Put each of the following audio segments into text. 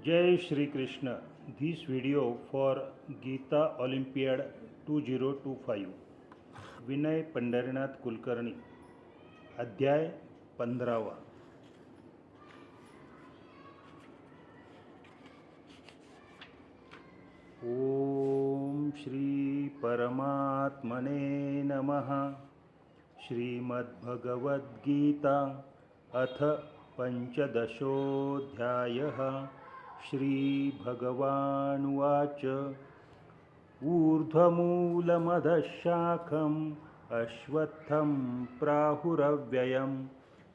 Jai Shri Krishna. This video for Gita Olympiad 2025. विनय पंढरीनाथ कुलकर्णी. अध्याय 15. ओम श्री परमात्मने नमः. श्रीमद्भगवद्गीता अथ पंचदशोऽध्यायः. श्रीभगवानुवाच ऊर्ध्वमूलमधःशाखम् अश्वत्थं प्राहुरव्ययं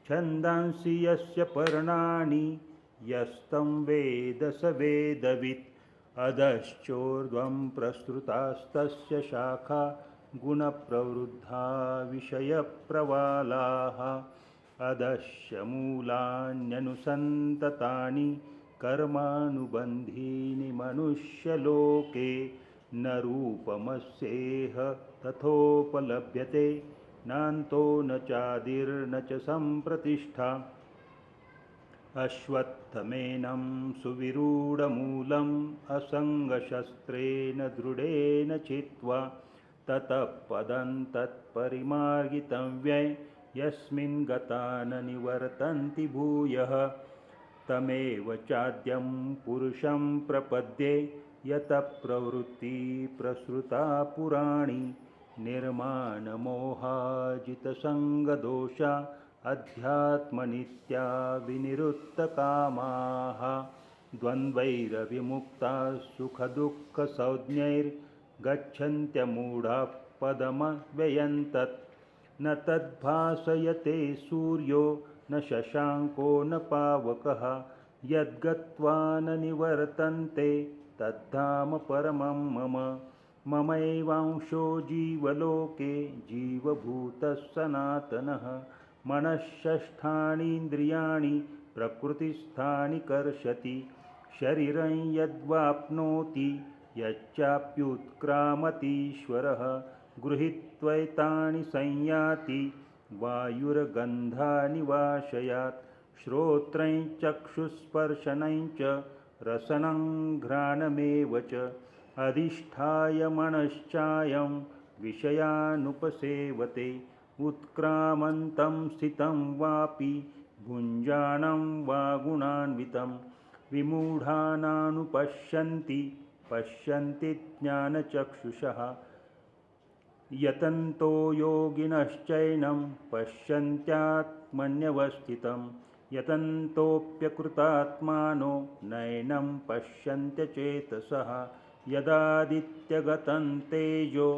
छन्दांसि यस्य पर्णानि यस्तं वेद स वेदवित् अधश्चोर्ध्वं प्रसृतास्तस्य शाखा गुणप्रवृद्धा विषयप्रवालाः अधश्च मूलान्यनुसन्ततानि कर्मानुबन्धीनि मनुष्यलोके न रूपमस्येह तथोपलभ्यते नान्तो न चादिर्न च सम्प्रतिष्ठा. अश्वत्थमेनं सुविरूढमूलम् असङ्गशस्त्रेण दृढेन चित्वा ततः पदं तत्परिमार्गितं व्यय यस्मिन् गता न निवर्तन्ति भूयः तमेव चाद्यं पुरुषं प्रपद्ये यतः प्रवृत्ति प्रसृता पुराणी निर्माणमोहाजितसङ्गदोषा अध्यात्मनित्या विनिरुक्तकामाः द्वन्द्वैरविमुक्ताः सुखदुःखसंज्ञैर्गच्छन्त्यमूढाः पदमव्ययन्तत् न तद्भासयते सूर्यो न शशाङ्को न पावकः यद्गत्वा न निवर्तन्ते तद्धाम परमं मम. ममैवांशो जीवलोके जीवभूतः सनातनः. मनःषष्ठानीन्द्रियाणि प्रकृतिस्थानि कर्षति शरीरं यद्वाप्नोति यच्चाप्युत्क्रामतीश्वरः गृहीत्वैतानि संयाति वायुर्गन्धानि वाशयात् श्रोत्रं चक्षुस्पर्शनं च रसनं घ्राणमेव च अधिष्ठाय मनश्चायं विषयानुपसेवते उत्क्रामन्तं स्थितं वापि भुञ्जानं वा गुणान्वितं विमूढानानुपश्यन्ति पश्यन्ति ज्ञानचक्षुषः यतन्तो योगिनश्चैनं पश्यन्त्यात्मन्यवस्थितं यतन्तोऽप्यकृतात्मानो नैनं पश्यन्त्यचेतसः यदादित्यगतं तेजो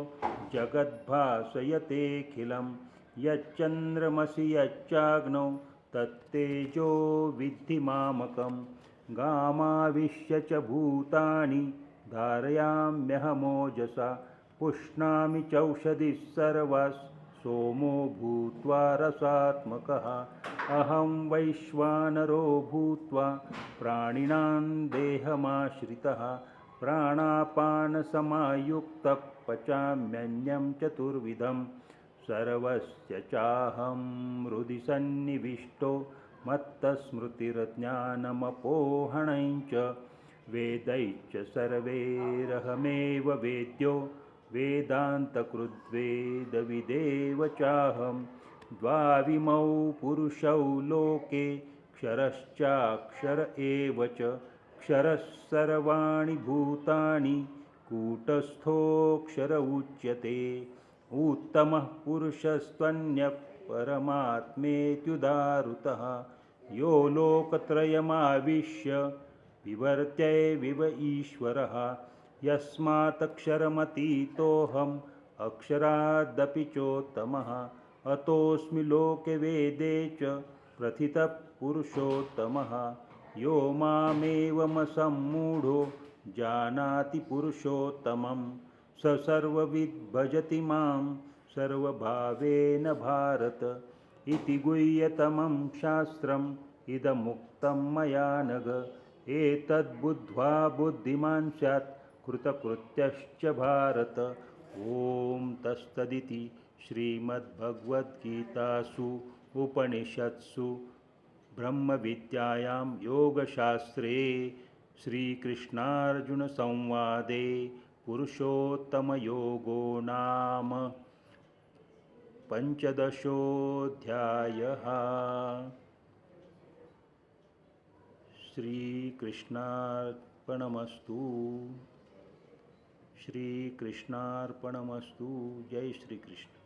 जगद्भासयतेऽखिलं यच्चन्द्रमसि यच्चाग्नौ तत्तेजो विद्धि मामकं गामाविश्य च भूतानि धारयाम्यहमोजसा पुष्णामि चौषधिः सर्वाः सोमो भूत्वा रसात्मकः अहं वैश्वानरो भूत्वा प्राणिनां देहमाश्रितः प्राणापानसमायुक्तः पचाम्यन्नं चतुर्विधं सर्वस्य चाहं हृदि सन्निविष्टो मत्तस्मृतिर्ज्ञानमपोहणं च वेदैश्च सर्वैरहमेव वेद्यो वेदान्तकृद्वेदविदेव चाहं द्वाविमौ पुरुषौ लोके क्षरश्चाक्षर एव च क्षरः सर्वाणि भूतानि कूटस्थोऽक्षर उच्यते उत्तमः पुरुषस्त्वन्यः परमात्मेत्युदाहृतः यो लोकत्रयमाविश्य विवर्त्यैविव ईश्वरः यस्मात्क्षरमतीतोऽहम् अक्षरादपि चोत्तमः अतोऽस्मि लोके वेदे च प्रथितः पुरुषोत्तमः यो मामेवमसम्मूढो जानाति पुरुषोत्तमं स सर्वविद् भजति मां सर्वभावेन भारत इति गुह्यतमं शास्त्रम् इदमुक्तं मया नघ एतद्बुद्ध्वा बुद्धिमान् स्यात् कृतकृत्यश्च भारत. ओम तत्सदिति श्रीमद्भगवद्गीतासु उपनिषत्सु ब्रह्मविद्यायां योगशास्त्रे श्रीकृष्णार्जुनसंवादे पुरुषोत्तमयोगो नाम पञ्चदशोऽध्यायः। श्रीकृष्णार्पणमस्तु। श्रीकृष्णार्पणमस्तु। जय श्रीकृष्ण।